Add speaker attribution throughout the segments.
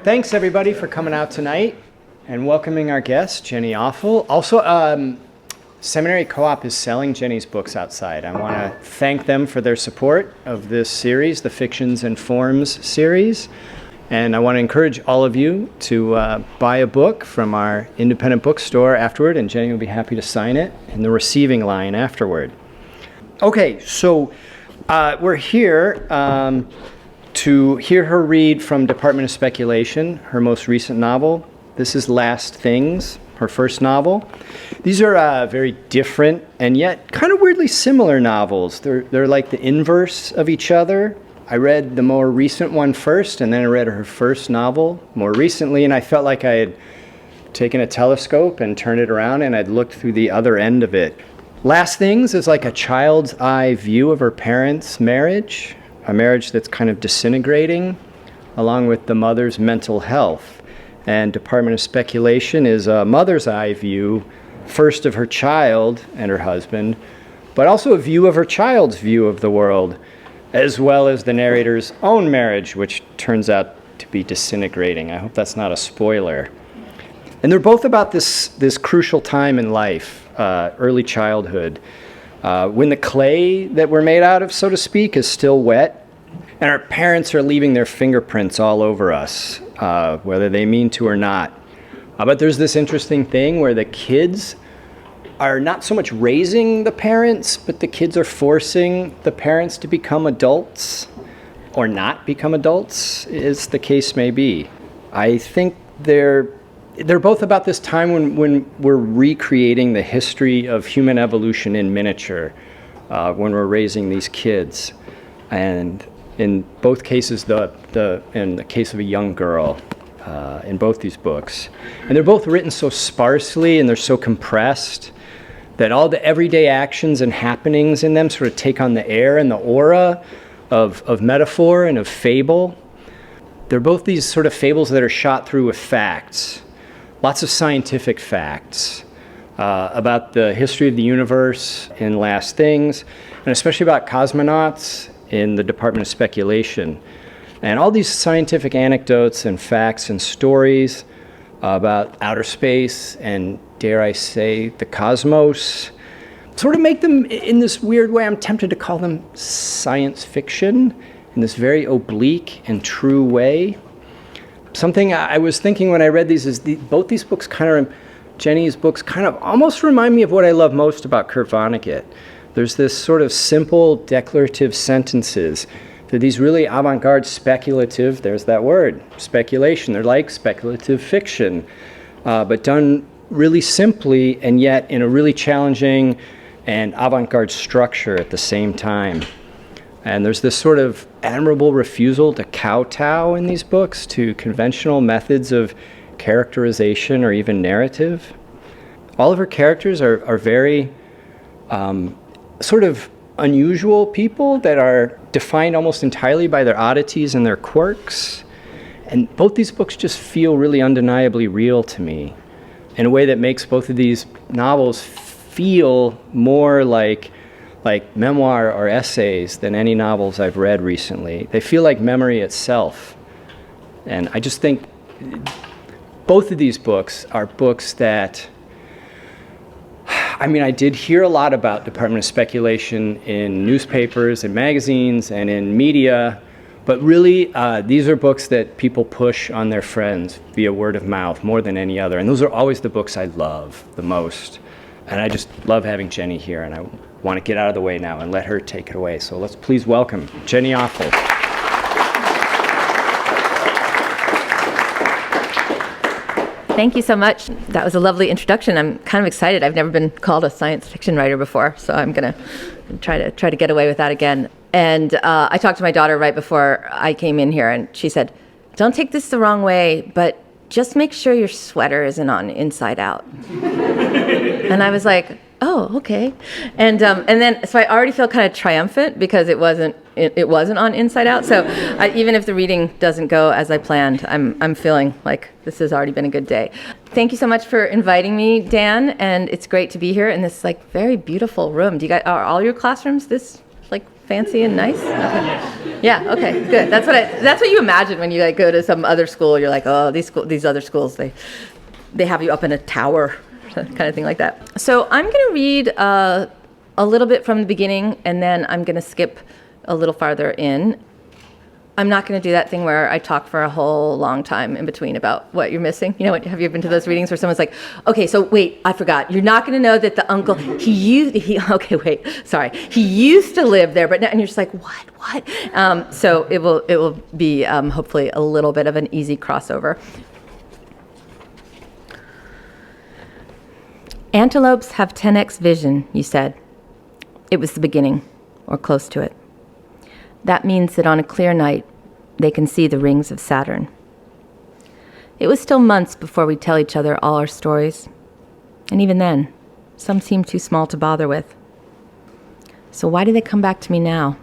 Speaker 1: Thanks, everybody, for coming out tonight and welcoming our guest, Jenny Offill. Also, Seminary Co-op is selling Jenny's books outside. I want to thank them for their support of this series, the Fictions and Forms series. And I want to encourage all of you to buy a book from our independent bookstore afterward, and Jenny will be happy to sign it in the receiving line afterward. Okay, so we're here to hear her read from Department of Speculation, her most recent novel. This is Last Things, her first novel. These are very different and yet kind of weirdly similar novels. They're like the inverse of each other. I read the more recent one first, and then I read her first novel more recently, and I felt like I had taken a telescope and turned it around, and I'd looked through the other end of it. Last Things is like a child's eye view of her parents' marriage, a marriage that's kind of disintegrating, along with the mother's mental health. And Department of Speculation is a mother's eye view, first of her child and her husband, but also a view of her child's view of the world, as well as the narrator's own marriage, which turns out to be disintegrating. I hope that's not a spoiler. And they're both about this crucial time in life, early childhood, when the clay that we're made out of, so to speak, is still wet, and our parents are leaving their fingerprints all over us, whether they mean to or not. But there's this interesting thing where the kids are not so much raising the parents, but the kids are forcing the parents to become adults, or not become adults, as the case may be. I think they're both about this time when we're recreating the history of human evolution in miniature, when we're raising these kids. And in both cases, in the case of a young girl, in both these books. And they're both written so sparsely and they're so compressed that all the everyday actions and happenings in them sort of take on the air and the aura of metaphor and of fable. They're both these sort of fables that are shot through with facts, lots of scientific facts about the history of the universe in Last Things, and especially about cosmonauts in the Department of Speculation. And all these scientific anecdotes and facts and stories about outer space and, dare I say, the cosmos, sort of make them, in this weird way, I'm tempted to call them science fiction, in this very oblique and true way. Something I was thinking when I read these is both these books Jenny's books kind of almost remind me of what I love most about Kurt Vonnegut. There's this sort of simple declarative sentences. They're these really avant-garde speculative, there's that word, speculation. They're like speculative fiction, but done really simply and yet in a really challenging and avant-garde structure at the same time. And there's this sort of admirable refusal to kowtow in these books to conventional methods of characterization or even narrative. All of her characters are very sort of unusual people that are defined almost entirely by their oddities and their quirks. And both these books just feel really undeniably real to me in a way that makes both of these novels feel more like memoir or essays than any novels I've read recently. They feel like memory itself. And I just think both of these books are books that, I did hear a lot about Department of Speculation in newspapers and magazines and in media, but really these are books that people push on their friends via word of mouth more than any other. And those are always the books I love the most. And I just love having Jenny here, and I want to get out of the way now and let her take it away. So let's please welcome Jenny Offill.
Speaker 2: Thank you so much. That was a lovely introduction. I'm kind of excited. I've never been called a science fiction writer before, so I'm going to try to get away with that again. And I talked to my daughter right before I came in here, and she said, "Don't take this the wrong way, but just make sure your sweater isn't on inside out." And I was like, "Oh, okay." And then so I already feel kind of triumphant because it wasn't on inside out. So even if the reading doesn't go as I planned, I'm feeling like this has already been a good day. Thank you so much for inviting me, Dan, and it's great to be here in this very beautiful room. Are all your classrooms this fancy and nice? Okay. Yeah, okay, good. That's what you imagine when you like go to some other school. You're like, oh, these other schools, they have you up in a tower, kind of thing like that. So I'm going to read a little bit from the beginning, and then I'm going to skip a little farther in. I'm not going to do that thing where I talk for a whole long time in between about what you're missing. You know, have you been to those readings where someone's like, okay, so wait, I forgot. You're not going to know that the uncle, he used to live there, but now, and you're just like, what? So it will be hopefully a little bit of an easy crossover. Antelopes have 10x vision, you said. It was the beginning, or close to it. That means that on a clear night, they can see the rings of Saturn. It was still months before we'd tell each other all our stories. And even then, some seemed too small to bother with. So why do they come back to me now?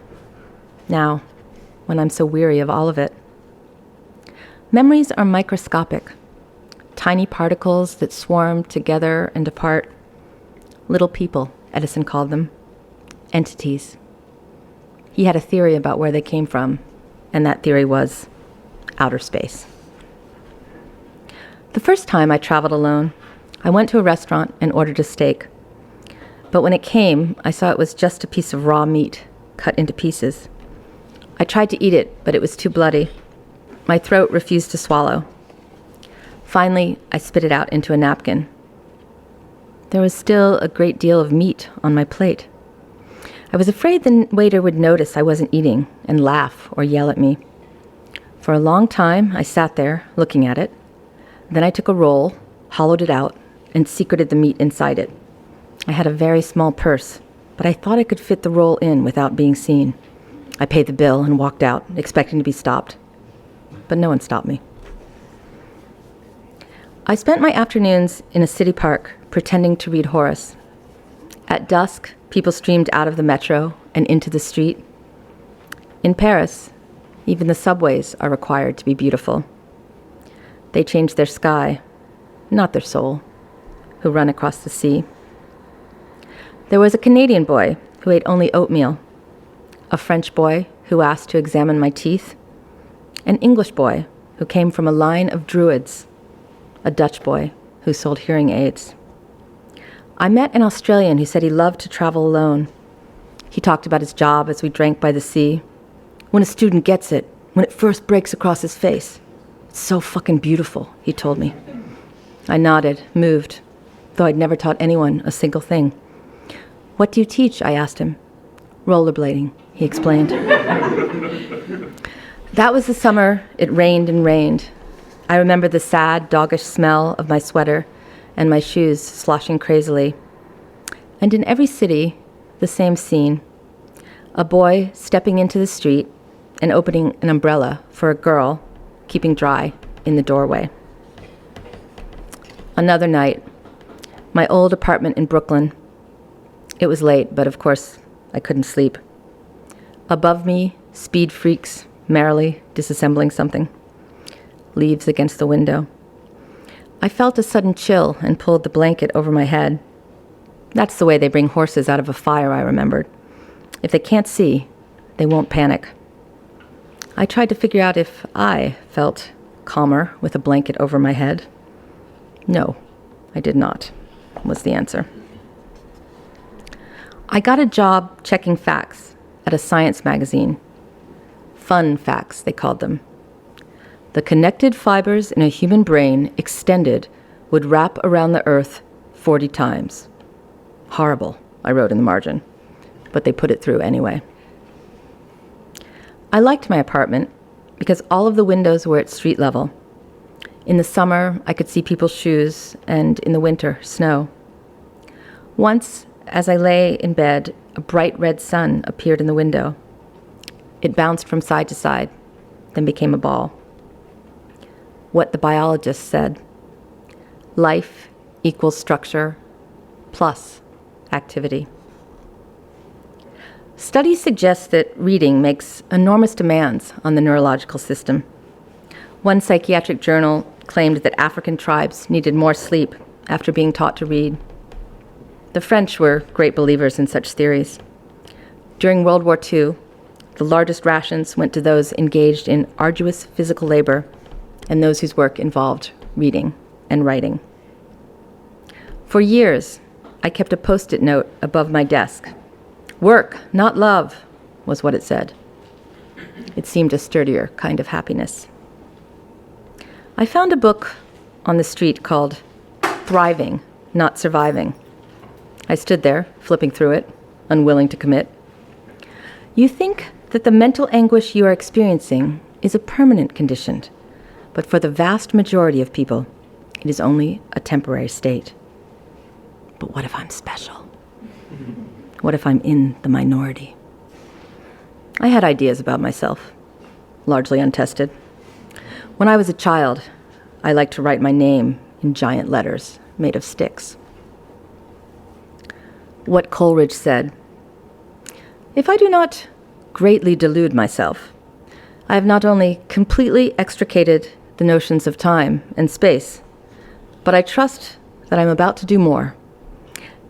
Speaker 2: Now, when I'm so weary of all of it? Memories are microscopic. Tiny particles that swarm together and apart. Little people, Edison called them. Entities. He had a theory about where they came from, and that theory was outer space. The first time I traveled alone, I went to a restaurant and ordered a steak. But when it came, I saw it was just a piece of raw meat, cut into pieces. I tried to eat it, but it was too bloody. My throat refused to swallow. Finally, I spit it out into a napkin. There was still a great deal of meat on my plate. I was afraid the waiter would notice I wasn't eating and laugh or yell at me. For a long time, I sat there looking at it. Then I took a roll, hollowed it out, and secreted the meat inside it. I had a very small purse, but I thought I could fit the roll in without being seen. I paid the bill and walked out, expecting to be stopped. But no one stopped me. I spent my afternoons in a city park pretending to read Horace. At dusk, people streamed out of the metro and into the street. In Paris, even the subways are required to be beautiful. They change their sky, not their soul, who run across the sea. There was a Canadian boy who ate only oatmeal, a French boy who asked to examine my teeth, an English boy who came from a line of druids, a Dutch boy who sold hearing aids. I met an Australian who said he loved to travel alone. He talked about his job as we drank by the sea. When a student gets it, when it first breaks across his face. It's so fucking beautiful, he told me. I nodded, moved, though I'd never taught anyone a single thing. What do you teach? I asked him. Rollerblading, he explained. That was the summer it rained and rained. I remember the sad, doggish smell of my sweater and my shoes sloshing crazily. And in every city, the same scene. A boy stepping into the street and opening an umbrella for a girl keeping dry in the doorway. Another night, my old apartment in Brooklyn. It was late, but of course, I couldn't sleep. Above me, speed freaks merrily disassembling something. Leaves against the window. I felt a sudden chill and pulled the blanket over my head. That's the way they bring horses out of a fire, I remembered. If they can't see, they won't panic. I tried to figure out if I felt calmer with a blanket over my head. No, I did not, was the answer. I got a job checking facts at a science magazine. Fun facts, they called them. The connected fibers in a human brain extended would wrap around the earth 40 times. Horrible, I wrote in the margin, but they put it through anyway. I liked my apartment because all of the windows were at street level. In the summer, I could see people's shoes, and in the winter, snow. Once, as I lay in bed, a bright red sun appeared in the window. It bounced from side to side, then became a ball. What the biologist said. Life equals structure plus activity. Studies suggest that reading makes enormous demands on the neurological system. One psychiatric journal claimed that African tribes needed more sleep after being taught to read. The French were great believers in such theories. During World War II, the largest rations went to those engaged in arduous physical labor and those whose work involved reading and writing. For years, I kept a Post-it note above my desk. "Work, not love," was what it said. It seemed a sturdier kind of happiness. I found a book on the street called Thriving, Not Surviving. I stood there, flipping through it, unwilling to commit. You think that the mental anguish you are experiencing is a permanent condition, but for the vast majority of people, it is only a temporary state. But what if I'm special? What if I'm in the minority? I had ideas about myself, largely untested. When I was a child, I liked to write my name in giant letters made of sticks. What Coleridge said, "If I do not greatly delude myself, I have not only completely extricated the notions of time and space, but I trust that I'm about to do more,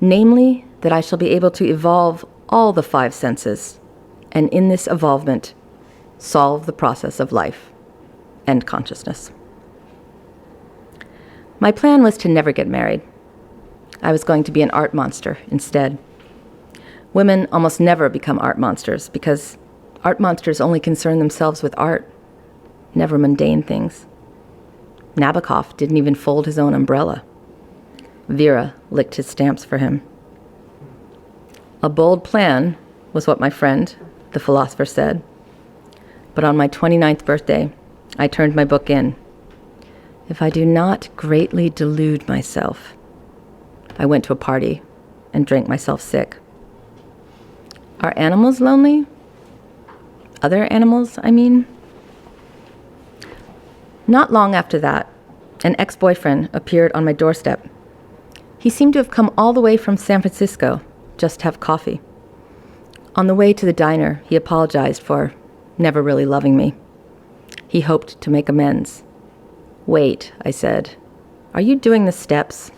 Speaker 2: namely that I shall be able to evolve all the five senses, and in this evolvement, solve the process of life and consciousness." My plan was to never get married. I was going to be an art monster instead. Women almost never become art monsters because art monsters only concern themselves with art, never mundane things. Nabokov didn't even fold his own umbrella. Vera licked his stamps for him. A bold plan was what my friend, the philosopher, said. But on my 29th birthday, I turned my book in. If I do not greatly delude myself, I went to a party and drank myself sick. Are animals lonely? Other animals, I mean? Not long after that, an ex-boyfriend appeared on my doorstep. He seemed to have come all the way from San Francisco just to have coffee. On the way to the diner, he apologized for never really loving me. He hoped to make amends. "Wait," I said, "are you doing the steps?"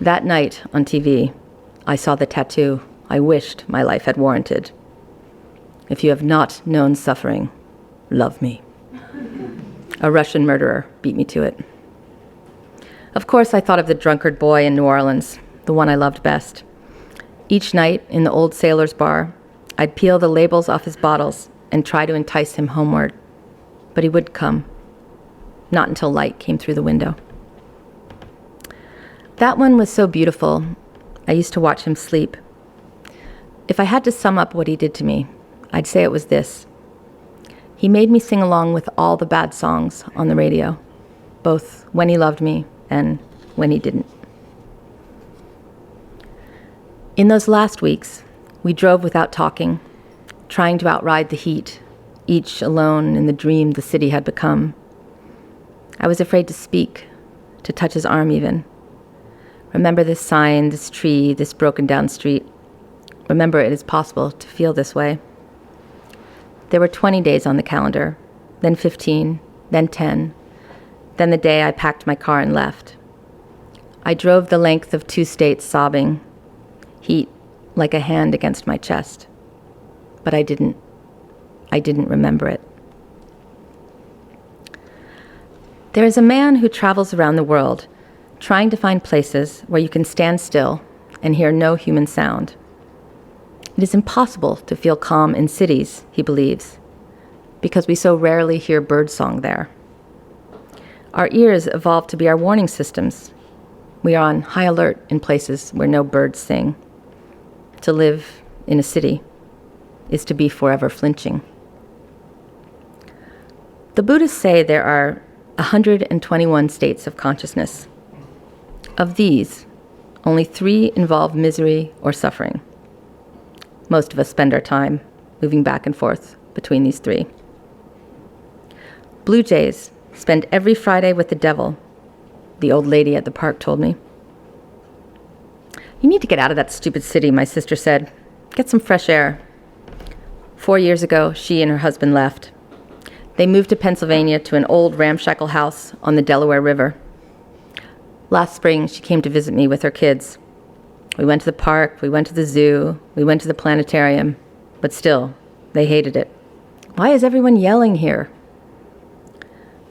Speaker 2: That night on TV, I saw the tattoo I wished my life had warranted. "If you have not known suffering, love me." A Russian murderer beat me to it. Of course, I thought of the drunkard boy in New Orleans, the one I loved best. Each night in the old sailor's bar, I'd peel the labels off his bottles and try to entice him homeward. But he wouldn't come. Not until light came through the window. That one was so beautiful, I used to watch him sleep. If I had to sum up what he did to me, I'd say it was this. He made me sing along with all the bad songs on the radio, both when he loved me and when he didn't. In those last weeks, we drove without talking, trying to outride the heat, each alone in the dream the city had become. I was afraid to speak, to touch his arm even. Remember this sign, this tree, this broken down street. Remember it is possible to feel this way. There were 20 days on the calendar, then 15, then 10, then the day I packed my car and left. I drove the length of 2 states sobbing, heat like a hand against my chest. But I didn't remember it. There is a man who travels around the world trying to find places where you can stand still and hear no human sound. It is impossible to feel calm in cities, he believes, because we so rarely hear birdsong there. Our ears evolved to be our warning systems. We are on high alert in places where no birds sing. To live in a city is to be forever flinching. The Buddhists say there are 121 states of consciousness. Of these, only 3 involve misery or suffering. Most of us spend our time moving back and forth between these 3. Blue jays spend every Friday with the devil, the old lady at the park told me. "You need to get out of that stupid city," my sister said. "Get some fresh air." 4 years ago, she and her husband left. They moved to Pennsylvania to an old ramshackle house on the Delaware River. Last spring, she came to visit me with her kids. We went to the park, we went to the zoo, we went to the planetarium, but still, they hated it. Why is everyone yelling here?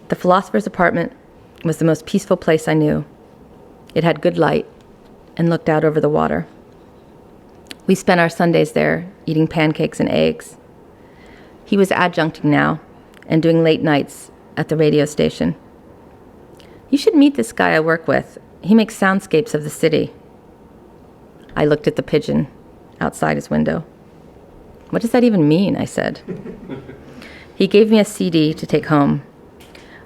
Speaker 2: The philosopher's apartment was the most peaceful place I knew. It had good light and looked out over the water. We spent our Sundays there, eating pancakes and eggs. He was adjuncting now and doing late nights at the radio station. You should meet this guy I work with. He makes soundscapes of the city. I looked at the pigeon outside his window. What does that even mean? I said. He gave me a CD to take home.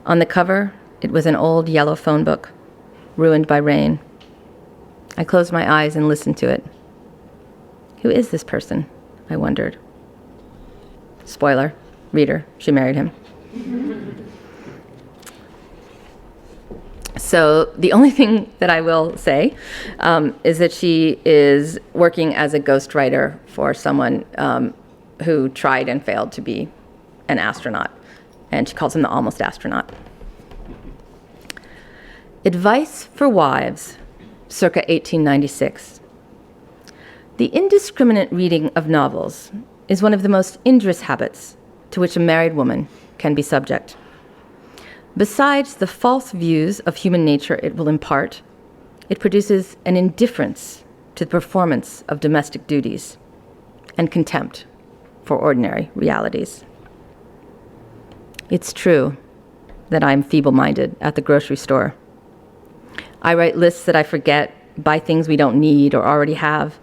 Speaker 2: On the cover, it was an old yellow phone book, ruined by rain. I closed my eyes and listened to it. Who is this person? I wondered. Spoiler, reader, she married him. So the only thing that I will say is that she is working as a ghostwriter for someone who tried and failed to be an astronaut, and she calls him the almost astronaut. Advice for Wives, circa 1896. The indiscriminate reading of novels is one of the most injurious habits to which a married woman can be subject. Besides the false views of human nature it will impart, it produces an indifference to the performance of domestic duties and contempt for ordinary realities. It's true that I'm feeble-minded at the grocery store. I write lists that I forget, buy things we don't need or already have.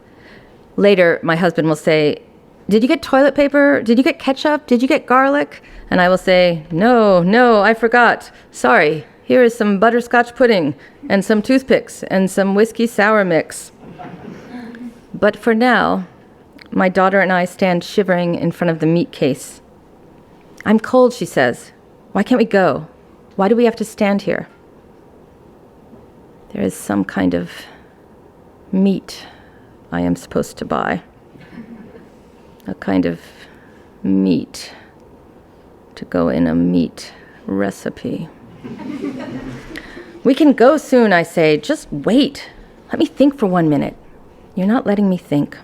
Speaker 2: Later, my husband will say, "Did you get toilet paper? Did you get ketchup? Did you get garlic?" And I will say, No, I forgot. Sorry, here is some butterscotch pudding and some toothpicks and some whiskey sour mix. But for now, my daughter and I stand shivering in front of the meat case. I'm cold, she says. Why can't we go? Why do we have to stand here? There is some kind of meat I am supposed to buy. A kind of meat to go in a meat recipe. We can go soon, I say. Just wait. Let me think for 1 minute. You're not letting me think.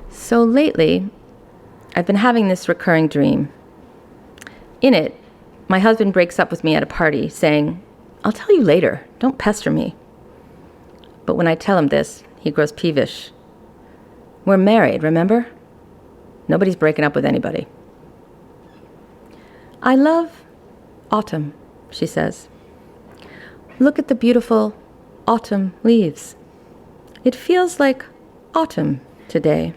Speaker 2: So lately, I've been having this recurring dream. In it, my husband breaks up with me at a party, saying, "I'll tell you later. Don't pester me." But when I tell him this, he grows peevish. We're married, remember? Nobody's breaking up with anybody. I love autumn, she says. Look at the beautiful autumn leaves. It feels like autumn today.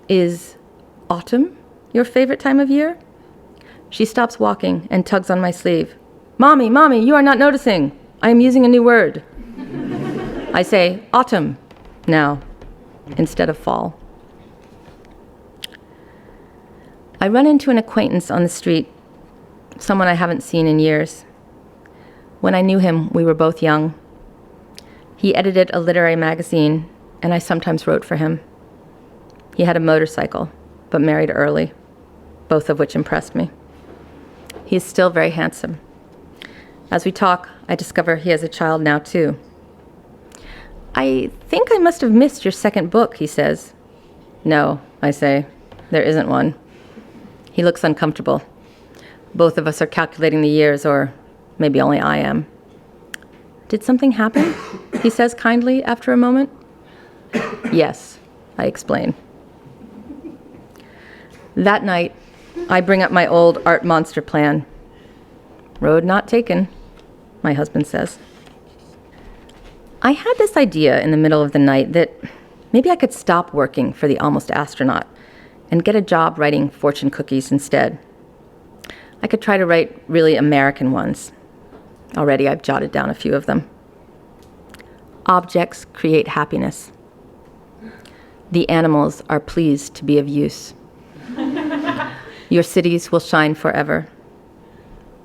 Speaker 2: Is autumn your favorite time of year? She stops walking and tugs on my sleeve. Mommy, you are not noticing. I am using a new word. I say autumn now instead of fall. I run into an acquaintance on the street, someone I haven't seen in years. When I knew him, we were both young. He edited a literary magazine, and I sometimes wrote for him. He had a motorcycle, but married early, both of which impressed me. He is still very handsome. As we talk, I discover he has a child now, too. I think I must have missed your second book, he says. No, I say, there isn't one. He looks uncomfortable. Both of us are calculating the years, or maybe only I am. Did something happen? He says kindly after a moment. Yes, I explain. That night, I bring up my old art monster plan. Road not taken, my husband says. I had this idea in the middle of the night that maybe I could stop working for the almost astronaut and get a job writing fortune cookies instead. I could try to write really American ones. Already I've jotted down a few of them. Objects create happiness. The animals are pleased to be of use. Your cities will shine forever.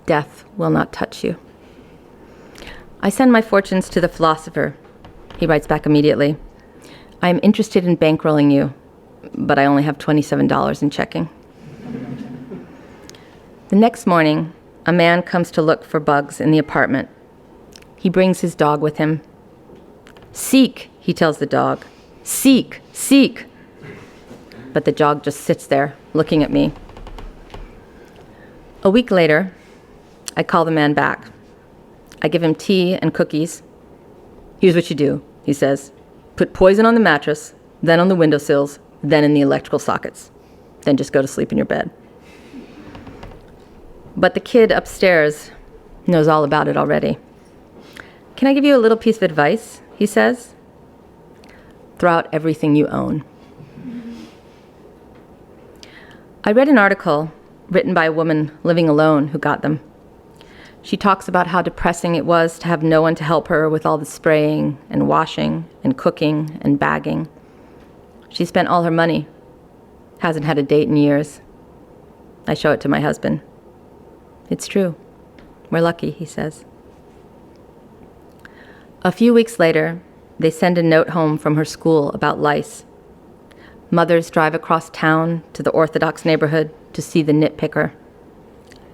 Speaker 2: Death will not touch you. I send my fortunes to the philosopher. He writes back immediately. I am interested in bankrolling you, but I only have $27 in checking. The next morning, a man comes to look for bugs in the apartment. He brings his dog with him. Seek, he tells the dog. Seek, seek. But the dog just sits there, looking at me. A week later, I call the man back. I give him tea and cookies. Here's what you do, he says. Put poison on the mattress, then on the windowsills, then in the electrical sockets. Then just go to sleep in your bed. But the kid upstairs knows all about it already. Can I give you a little piece of advice, he says? Throw out everything you own. I read an article written by a woman living alone who got them. She talks about how depressing it was to have no one to help her with all the spraying and washing and cooking and bagging. She spent all her money, hasn't had a date in years. I show it to my husband. It's true. We're lucky, he says. A few weeks later, they send a note home from her school about lice. Mothers drive across town to the Orthodox neighborhood to see the nitpicker.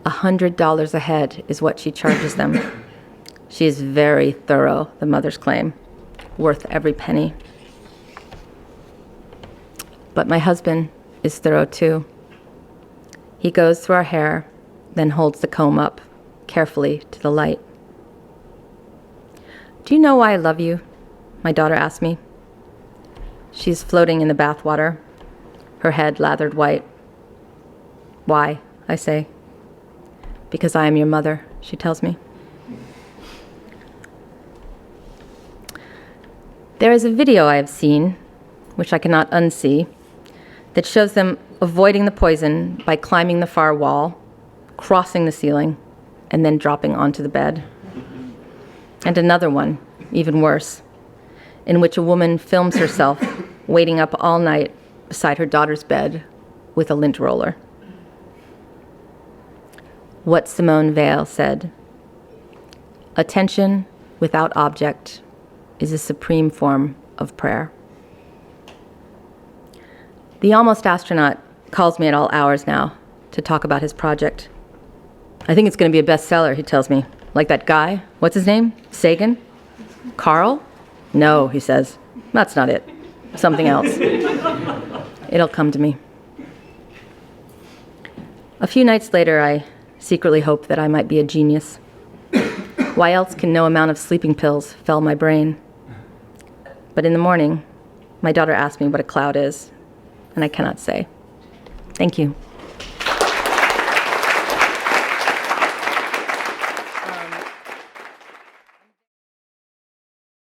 Speaker 2: $100 a head is what she charges them. She is very thorough, the mothers claim, worth every penny. But my husband is thorough too. He goes through our hair, then holds the comb up carefully to the light. Do you know why I love you? My daughter asked me. She's floating in the bathwater, her head lathered white. Why? I say. Because I am your mother, she tells me. There is a video I have seen, which I cannot unsee, that shows them avoiding the poison by climbing the far wall, crossing the ceiling, and then dropping onto the bed. And another one, even worse, in which a woman films herself waiting up all night beside her daughter's bed with a lint roller. What Simone Weil said, attention without object is a supreme form of prayer. The Almost Astronaut calls me at all hours now to talk about his project. I think it's going to be a bestseller, he tells me. Like that guy, what's his name? Sagan? Carl? No, he says. That's not it. Something else. It'll come to me. A few nights later, I secretly hoped that I might be a genius. Why else can no amount of sleeping pills fell my brain? But in the morning, my daughter asked me what a cloud is, and I cannot say. Thank you.